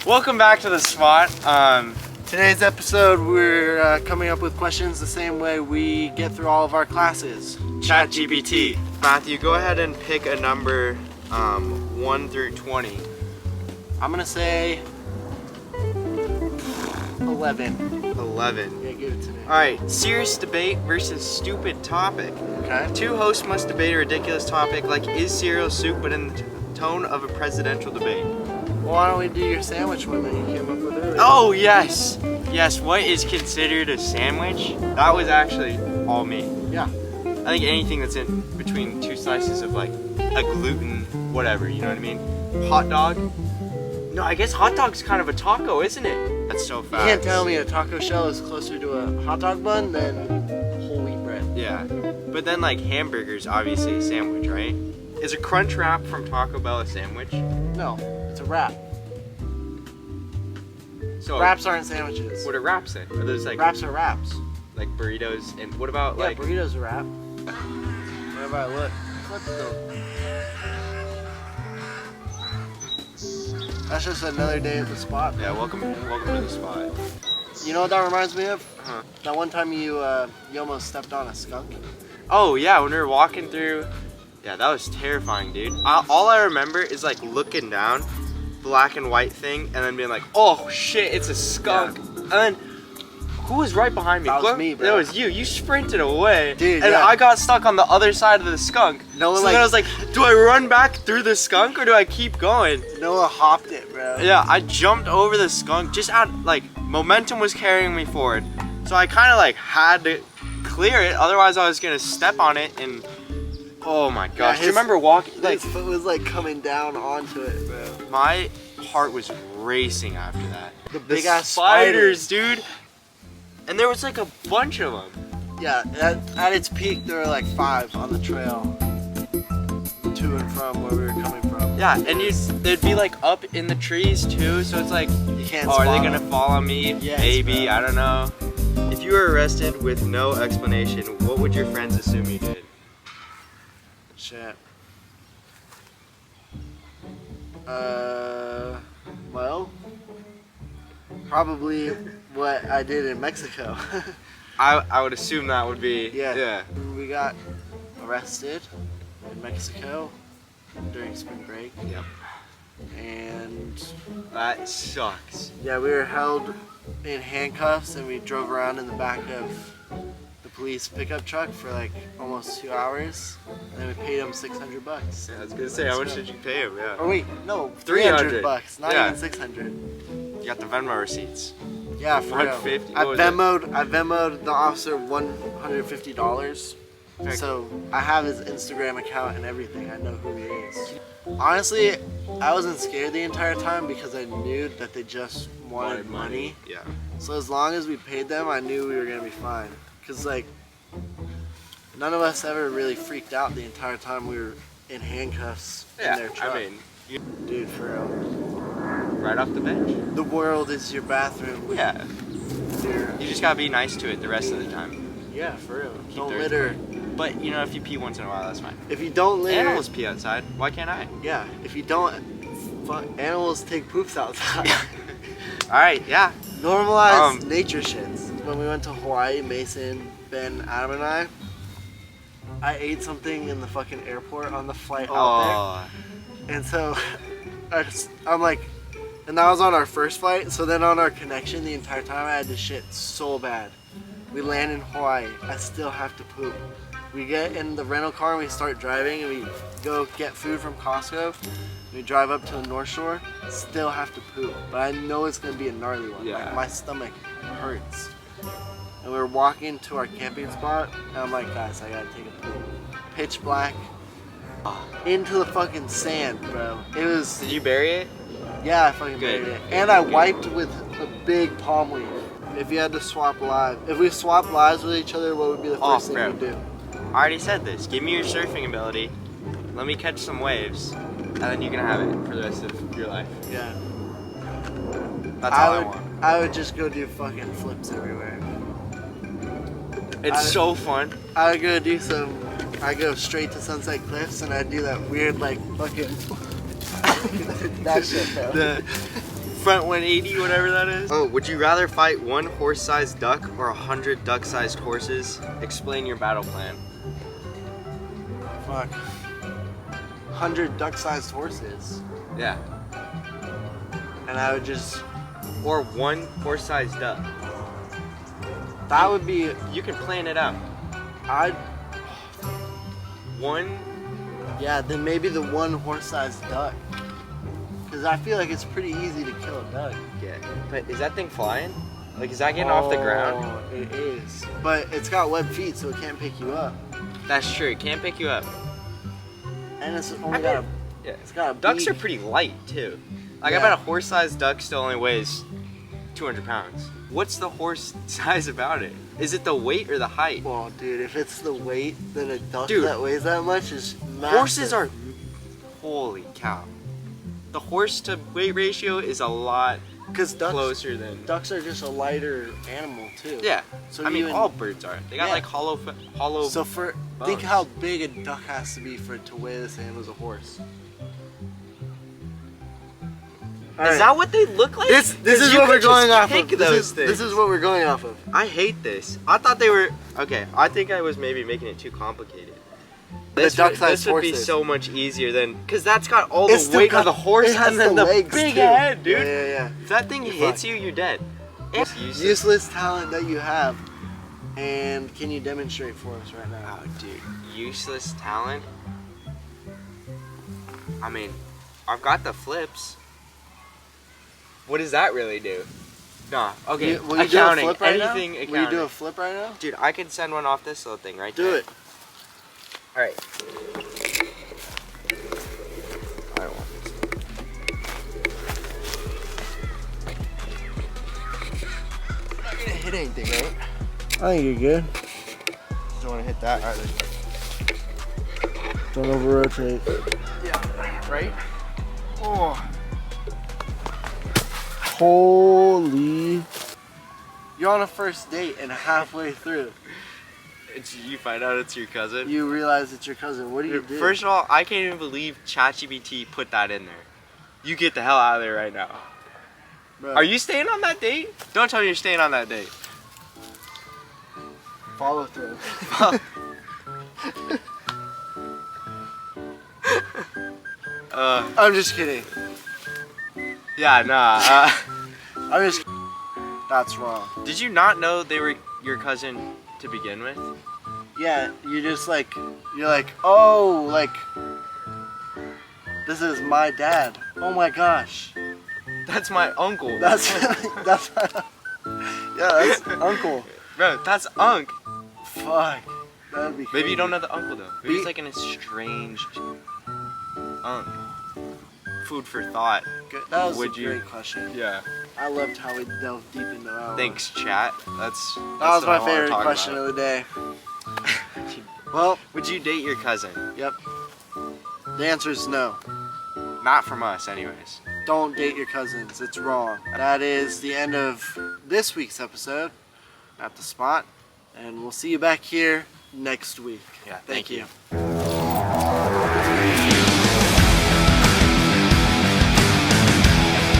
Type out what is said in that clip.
Welcome back to the spot. Today's episode, we're coming up with questions the same way we get through all of our classes. ChatGPT. Matthew, go ahead and pick a number 1 through 20. I'm gonna say 11. 11. Yeah, give it to me. Alright, serious debate versus stupid topic. Okay. Two hosts must debate a ridiculous topic like is cereal soup, but in the tone of a presidential debate. Well, why don't we do your sandwich one that you came up with earlier? Oh, yes. Yes, what is considered a sandwich? That was actually all me. Yeah. I think anything that's in between two slices of like a gluten, whatever, you know what I mean? Hot dog? No, I guess hot dog's kind of a taco, isn't it? That's so You fast. can't tell me a taco shell is closer to a hot dog bun than whole wheat bread. Yeah. But then like hamburger's obviously a sandwich, right? Is a crunch wrap from Taco Bell a sandwich? No, it's a wrap. So Wraps aren't sandwiches. what are wraps then? Are those like Wraps are wraps. like burritos? And what about Yeah, like burrito's a wrap. Wherever I look. What the? That's just another day at the spot. Yeah, welcome to the spot. You know what that reminds me of? Uh-huh. That one time you almost stepped on a skunk. Oh yeah, when we were walking through, yeah, that was terrifying, dude. All I remember is like looking down, black and white thing, and then being like, oh shit, it's a skunk. And then, who was right behind me? That was me, bro. That was you. You sprinted away. Dude, and yeah. I got stuck on the other side of the skunk. No one, so then I was like, do I run back through the skunk or do I keep going? Noah hopped it, bro. Yeah, I jumped over the skunk, just out, like, momentum was carrying me forward. So I kind of like had to clear it, otherwise I was gonna step on it and, oh my gosh. Do you remember walking, like, His foot was like coming down onto it, bro. my heart was racing after that. The big ass spiders, dude. And there was like a bunch of them. Yeah, at its peak there were like 5 on the trail to and from where we were coming from. Yeah, and they'd be like up in the trees too, so it's like, You can't oh, are they spot gonna them. follow me? Yes, Maybe, bro. I don't know. If you were arrested with no explanation, what would your friends assume you did? Shit. Well, probably what I did in Mexico. I would assume that would be, yeah. We got arrested in Mexico during spring break, Yep. and That sucks. yeah, we were held in handcuffs and we drove around in the back of the police pickup truck for like almost 2 hours, and then we paid them $600. Yeah, I was gonna say, how much did you pay him? Yeah. Oh wait, no, 300. $300, not Yeah. even 600. You got the Venmo receipts. Yeah, for real. 150? I What was it? Venmo'd the officer $150. Okay. So I have his Instagram account and everything. I know who he is. Honestly, I wasn't scared the entire time because I knew that they just wanted money. Yeah. So as long as we paid them, I knew we were gonna be fine. Cause like, none of us ever really freaked out the entire time we were in handcuffs in their Yeah, truck. I mean, Dude, for real. right off the bench. The world is your bathroom. With Yeah. your, You just gotta be nice to it the rest of the time. yeah, for real. Don't their- litter. But, you know, if you pee once in a while, that's fine. If you don't litter, Animals pee outside. Why can't I? yeah. If you don't, animals take poops outside. Alright, yeah. Normalize nature shits. When we went to Hawaii, Mason, Ben, Adam, and I ate something in the fucking airport on the flight out Oh. there. And so I'm like, and that was on our first flight. So then on our connection, the entire time I had to shit so bad. We land in Hawaii. I still have to poop. We get in the rental car and we start driving and we go get food from Costco. We drive up to the North Shore, still have to poop, but I know it's gonna be a gnarly one. Yeah. Like my stomach hurts. And we were walking to our camping spot, and I'm like, guys, I gotta take a poop. Pitch black, into the fucking sand, bro. It was, Did you bury it? yeah, I fucking Good. buried it. And I wiped with a big palm leaf. If you had to swap lives, if we swapped lives with each other, what would be the Oh, first thing bro. you'd do? I already said this. Give me your surfing ability. Let me catch some waves. And then you can have it for the rest of your life. Yeah. That's all I want. I would just go do fucking flips everywhere. It's so fun. I would go do I go straight to Sunset Cliffs and I do that weird like fucking that shit, bro. The front 180, whatever that is. Oh, would you rather fight one horse-sized duck or 100 duck-sized horses? Explain your battle plan. Fuck. 100 duck-sized horses. Yeah. And I would just... Or one horse-sized duck. That would be... You can plan it out. I'd... One. Yeah, then maybe the one horse-sized duck. Because I feel like it's pretty easy to kill a duck. Yeah. But is that thing flying? Like, is that getting off the ground? Oh, it is. But it's got webbed feet, so it can't pick you up. That's true. It can't pick you up. And it's only got a... Yeah. It's got a Ducks beak. are pretty light, too. Like, Yeah. I bet a horse-sized duck still only weighs 200 pounds. What's the horse size about it? Is it the weight or the height? Well, dude, if it's the weight, then a duck Dude. that weighs that much is massive. Horses are... Holy cow. The horse to weight ratio is a lot Because closer than... ducks are just a lighter animal, too. Yeah. So I mean, even- all birds are. They got Yeah. like hollow... So think bones. how big a duck has to be for it to weigh the same as a horse. Is that what they look like? This 'Cause is you what we're could just going off pick of. those This things. is what we're going off of. I hate this. I thought they were... Okay, I think I was maybe making it too complicated. This duck-sized would be horses. so much easier than... Because that's got all It's the still weight got- of the horse it has and then the the legs, big too. head, dude. Yeah. If that thing You're hits fine. you, you're dead. It's useless. Useless talent that you have. And can you demonstrate for us right now? Oh, dude. Useless talent? I mean, I've got the flips. What does that really do? Nah, okay. Will you do a accounting. flip right Anything now? accounting. Will you do a flip right now? Dude, I can send one off this little thing right Do there. it. Alright. I don't want this. I'm not gonna hit anything, right? I think you're good. Don't want to hit that. Alright, Don't over rotate. yeah, right? Oh. Holy. You're on a first date and halfway through, You find out it's your cousin? you realize it's your cousin. What do you do? First of all, I can't even believe ChatGPT put that in there. You get the hell out of there right now. Bro, Are you staying on that date? Don't tell me you're staying on that date. follow through? I'm just kidding. Yeah, nah. I'm just. That's wrong. Did you not know they were your cousin to begin with? Yeah, you just like, you're like, oh, like, this is my dad. Oh my gosh. That's my uncle. That's, that's, yeah, that's uncle. Bro, that's Unc. Fuck. That'd be Maybe you don't crazy. know the uncle though. Maybe it's like an estranged Unc. Food for thought. Good. That was Would a you- great question. Yeah. I loved how we delved deep into that one. Thanks, chat. That's That was what my I wanna favorite talk question about. of the day. Well, Would you date your cousin? yep. The answer is no. Not from us, anyways. Don't date your cousins. It's wrong. That is the end of this week's episode at the spot. And we'll see you back here next week. Yeah, Thank you. you.